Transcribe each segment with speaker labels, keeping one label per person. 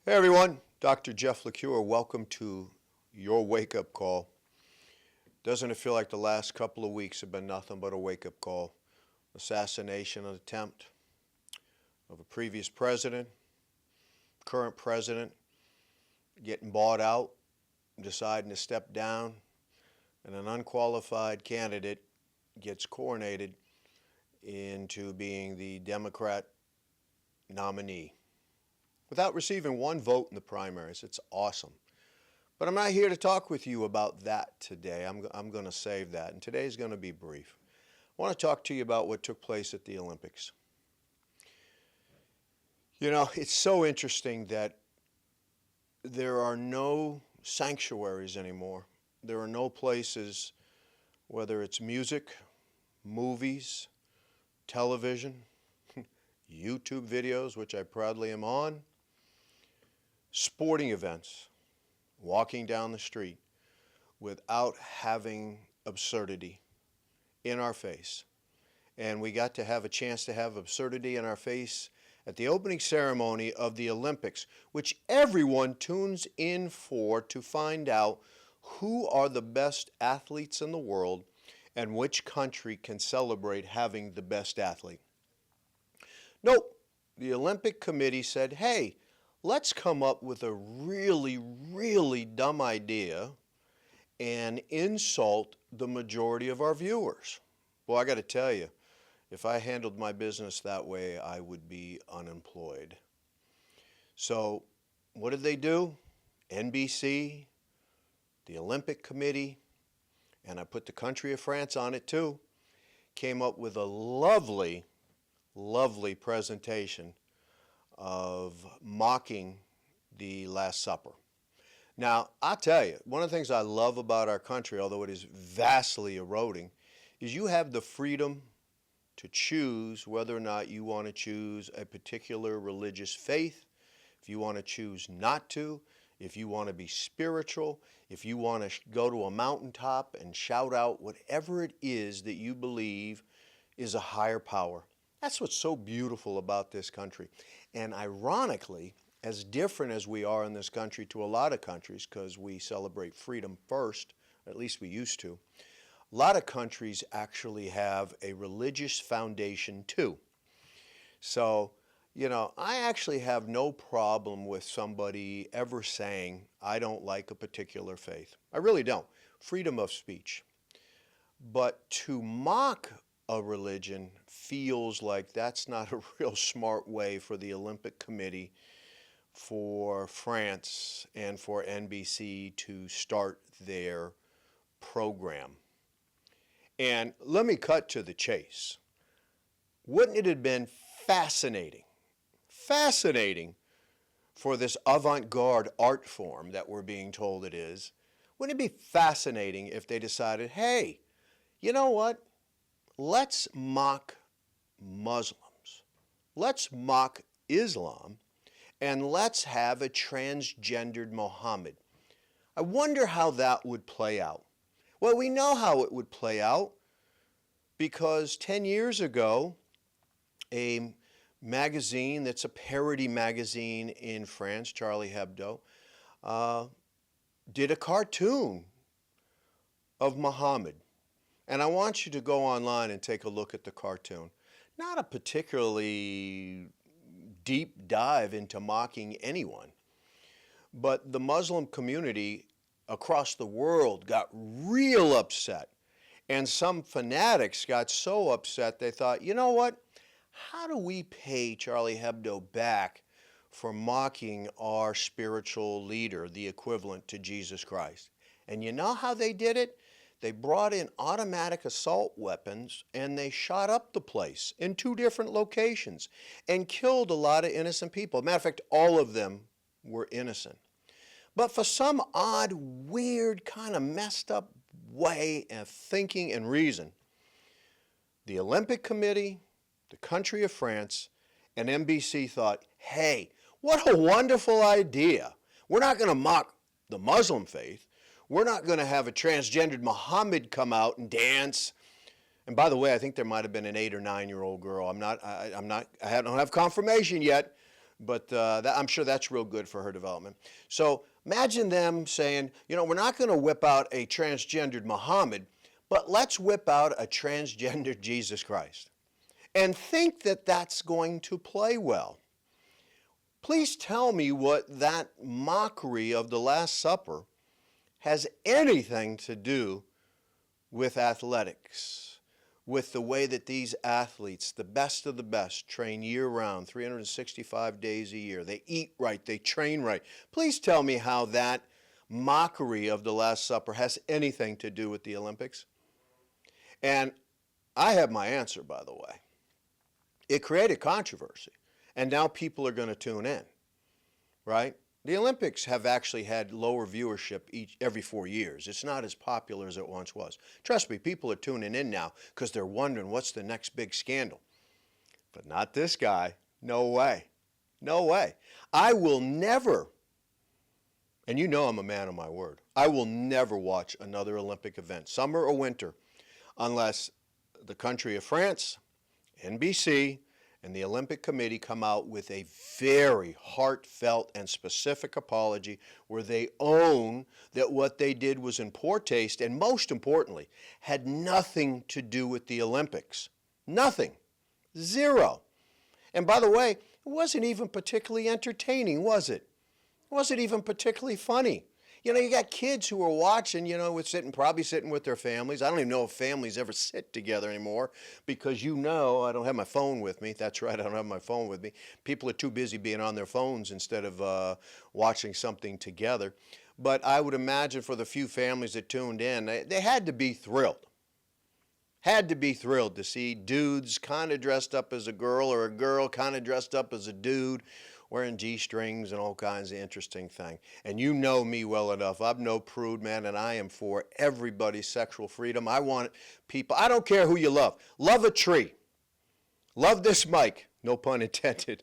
Speaker 1: Hey everyone, Dr. Jeff LaCure. Welcome to your wake-up call. Doesn't it feel like the last couple of weeks have been nothing but a wake-up call? Assassination attempt of a previous president, current president getting bought out, deciding to step down, and an unqualified candidate gets coronated into being the Democrat nominee without receiving one vote in the primaries. It's awesome. But I'm not here to talk with you about that today. I'm going to save that, and today's going to be brief. I want to talk to you about what took place at the Olympics. You know, it's so interesting that there are no sanctuaries anymore. There are no places, whether it's music, movies, television, YouTube videos, which I proudly am on, sporting events, walking down the street without having absurdity in our face. And we got to have a chance to have absurdity in our face at the opening ceremony of the Olympics, which everyone tunes in for to find out who are the best athletes in the world and which country can celebrate having the best athlete. Nope, the Olympic Committee said, hey, let's come up with a really, really dumb idea and insult the majority of our viewers. Well, I got to tell you, if I handled my business that way, I would be unemployed. So what did they do? NBC, the Olympic Committee, and I put the country of France on it too, came up with a lovely, lovely presentation of mocking the Last Supper. Now, I'll tell you, one of the things I love about our country, although it is vastly eroding, is you have the freedom to choose whether or not you want to choose a particular religious faith, if you want to choose not to, if you want to be spiritual, if you want to go to a mountaintop and shout out whatever it is that you believe is a higher power. That's what's so beautiful about this country. And ironically, as different as we are in this country to a lot of countries, because we celebrate freedom first, at least we used to, a lot of countries actually have a religious foundation too. So, you know, I actually have no problem with somebody ever saying, I don't like a particular faith. I really don't. Freedom of speech. But to mock a religion feels like that's not a real smart way for the Olympic Committee, for France, and for NBC to start their program. And let me cut to the chase. Wouldn't it have been fascinating for this avant-garde art form that we're being told it is, wouldn't it be fascinating if they decided, hey, you know what? Let's mock Muslims. Let's mock Islam, and let's have a transgendered Muhammad. I wonder how that would play out. Well, we know how it would play out because 10 years ago, a magazine that's a parody magazine in France, Charlie Hebdo, did a cartoon of Muhammad. And I want you to go online and take a look at the cartoon. Not a particularly deep dive into mocking anyone, but the Muslim community across the world got real upset. And some fanatics got so upset they thought, you know what? How do we pay Charlie Hebdo back for mocking our spiritual leader, the equivalent to Jesus Christ? And you know how they did it? They brought in automatic assault weapons and they shot up the place in 2 different locations and killed a lot of innocent people. Matter of fact, all of them were innocent. But for some odd, weird, kind of messed up way of thinking and reason, the Olympic Committee, the country of France, and NBC thought, hey, what a wonderful idea. We're not going to mock the Muslim faith. We're not going to have a transgendered Muhammad come out and dance. And by the way, I think there might have been an 8 or 9-year-old girl. I don't have confirmation yet, But I'm sure that's real good for her development. So imagine them saying, we're not going to whip out a transgendered Muhammad, but let's whip out a transgendered Jesus Christ. And think that that's going to play well. Please tell me what that mockery of the Last Supper has anything to do with athletics, with the way that these athletes, the best of the best, train year-round, 365 days a year. They eat right, they train right. Please tell me how that mockery of the Last Supper has anything to do with the Olympics. And I have my answer, by the way. It created controversy, and now people are going to tune in, right? The Olympics have actually had lower viewership every 4 years. It's not as popular as it once was. Trust me, people are tuning in now because they're wondering what's the next big scandal. But not this guy. No way. No way. I will never, and you know I'm a man of my word, I will never watch another Olympic event, summer or winter, unless the country of France, NBC, and the Olympic Committee come out with a very heartfelt and specific apology where they own that what they did was in poor taste and, most importantly, had nothing to do with the Olympics. Nothing. Zero. And by the way, it wasn't even particularly entertaining, was it? It wasn't even particularly funny. You got kids who are watching, probably sitting with their families. I don't even know if families ever sit together anymore because I don't have my phone with me. That's right, I don't have my phone with me. People are too busy being on their phones instead of watching something together. But I would imagine for the few families that tuned in, they had to be thrilled. Had to be thrilled to see dudes kind of dressed up as a girl or a girl kind of dressed up as a dude, wearing G-strings and all kinds of interesting things. And you know me well enough. I'm no prude, man, and I am for everybody's sexual freedom. I want people, I don't care who you love. Love a tree. Love this mic, no pun intended.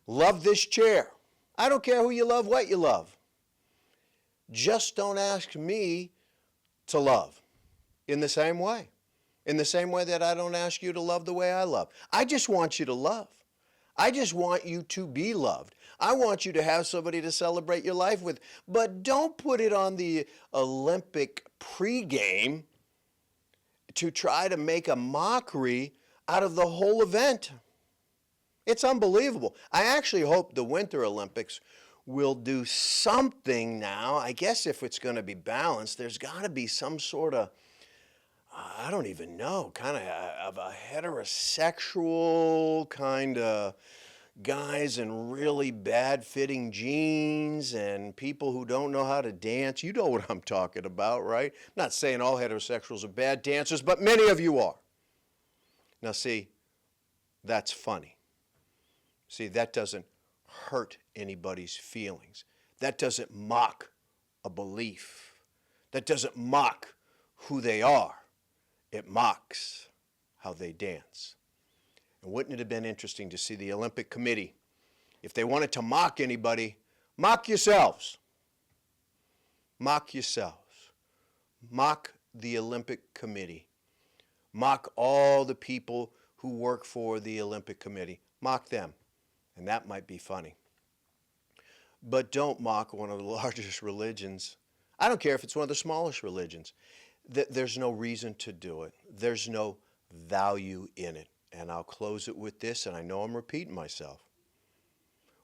Speaker 1: Love this chair. I don't care who you love, what you love. Just don't ask me to love in the same way. In the same way that I don't ask you to love the way I love. I just want you to love. I just want you to be loved. I want you to have somebody to celebrate your life with. But don't put it on the Olympic pregame to try to make a mockery out of the whole event. It's unbelievable. I actually hope the Winter Olympics will do something now. I guess if it's going to be balanced, there's got to be some sort of, I don't even know, kind of a heterosexual kind of guys in really bad fitting jeans and people who don't know how to dance. You know what I'm talking about, right? I'm not saying all heterosexuals are bad dancers, but many of you are. Now see, that's funny. See, that doesn't hurt anybody's feelings. That doesn't mock a belief. That doesn't mock who they are. It mocks how they dance. And wouldn't it have been interesting to see the Olympic Committee, if they wanted to mock anybody, mock yourselves. Mock yourselves. Mock the Olympic Committee. Mock all the people who work for the Olympic Committee. Mock them. And that might be funny. But don't mock one of the largest religions. I don't care if it's one of the smallest religions. There's no reason to do it. There's no value in it. And I'll close it with this, and I know I'm repeating myself.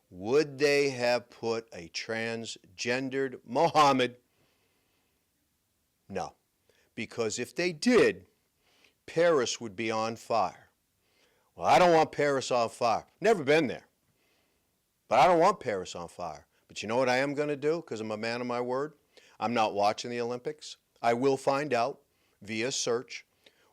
Speaker 1: Would they have put a transgendered Muhammad? No. Because if they did, Paris would be on fire. Well, I don't want Paris on fire. Never been there. But I don't want Paris on fire. But you know what I am going to do? Because I'm a man of my word. I'm not watching the Olympics. I will find out via search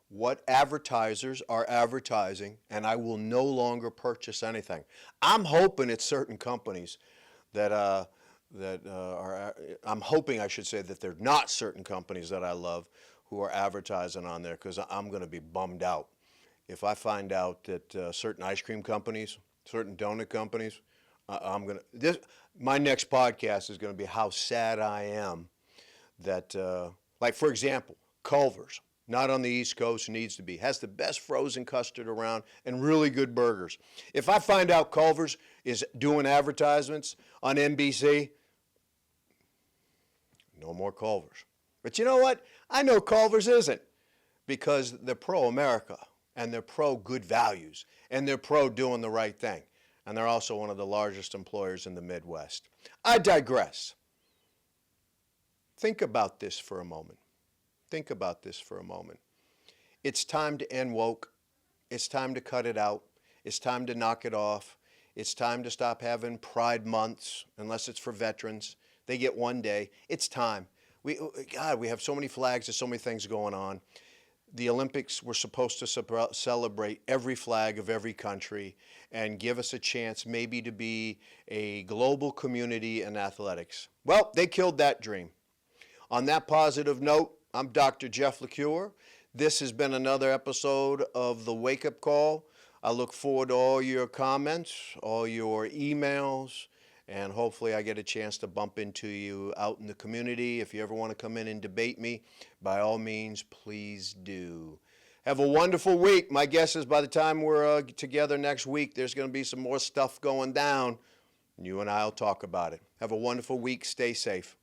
Speaker 1: what advertisers are advertising, and I will no longer purchase anything. I'm hoping it's certain companies that are, I'm hoping I should say that they're not certain companies that I love who are advertising on there, because I'm going to be bummed out if I find out that certain ice cream companies, certain donut companies, my next podcast is going to be how sad I am that, like for example, Culver's, not on the East Coast, needs to be. Has the best frozen custard around and really good burgers. If I find out Culver's is doing advertisements on NBC, no more Culver's. But you know what? I know Culver's isn't, because they're pro-America and they're pro-good values and they're pro-doing the right thing. And they're also one of the largest employers in the Midwest. I digress. Think about this for a moment. Think about this for a moment. It's time to end woke. It's time to cut it out. It's time to knock it off. It's time to stop having Pride months, unless it's for veterans. They get one day. It's time. God, we have so many flags. There's so many things going on. The Olympics were supposed to celebrate every flag of every country and give us a chance maybe to be a global community in athletics. Well, they killed that dream. On that positive note, I'm Dr. Jeff LaCure. This has been another episode of The Wake Up Call. I look forward to all your comments, all your emails, and hopefully I get a chance to bump into you out in the community. If you ever want to come in and debate me, by all means, please do. Have a wonderful week. My guess is by the time we're together next week, there's going to be some more stuff going down. You and I will talk about it. Have a wonderful week. Stay safe.